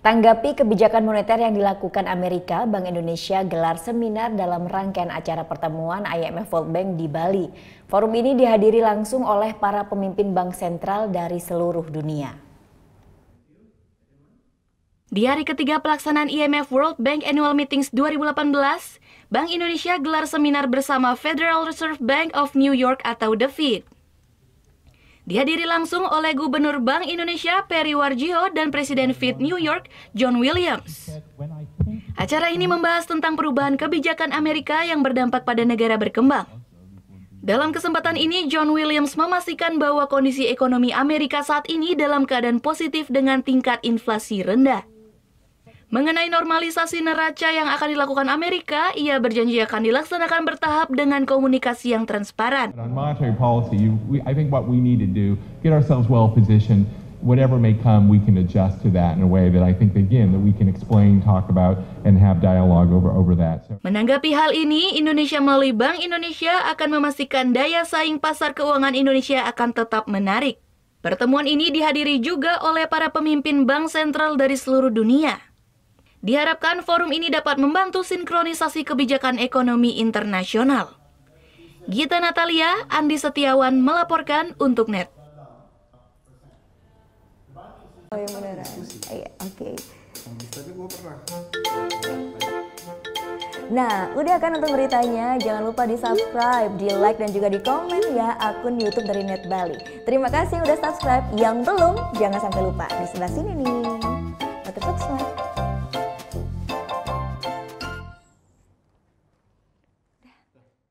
Tanggapi kebijakan moneter yang dilakukan Amerika, Bank Indonesia gelar seminar dalam rangkaian acara pertemuan IMF World Bank di Bali. Forum ini dihadiri langsung oleh para pemimpin bank sentral dari seluruh dunia. Di hari ketiga pelaksanaan IMF World Bank Annual Meetings 2018, Bank Indonesia gelar seminar bersama Federal Reserve Bank of New York atau The Fed. Dihadiri langsung oleh Gubernur Bank Indonesia Peri Warjio dan Presiden Fed New York John Williams. Acara ini membahas tentang perubahan kebijakan Amerika yang berdampak pada negara berkembang. Dalam kesempatan ini, John Williams memastikan bahwa kondisi ekonomi Amerika saat ini dalam keadaan positif dengan tingkat inflasi rendah. Mengenai normalisasi neraca yang akan dilakukan Amerika, ia berjanji akan dilaksanakan bertahap dengan komunikasi yang transparan. On monetary policy, I think what we need to do, get ourselves well positioned. Whatever may come, we can adjust to that in a way that I think, again, that we can explain, talk about, and have dialogue over that. Menanggapi hal ini, Indonesia melalui Bank Indonesia akan memastikan daya saing pasar keuangan Indonesia akan tetap menarik. Pertemuan ini dihadiri juga oleh para pemimpin bank sentral dari seluruh dunia. Diharapkan forum ini dapat membantu sinkronisasi kebijakan ekonomi internasional. Gita Natalia, Andi Setiawan melaporkan untuk NET. Oh yang beneran? Iya, oke. Nah, udah kan nonton beritanya? Jangan lupa di-subscribe, di-like, dan juga di-komen ya akun YouTube dari Net Bali. Terima kasih udah subscribe. Yang belum, jangan sampai lupa. Di sebelah sini nih. Subscribe.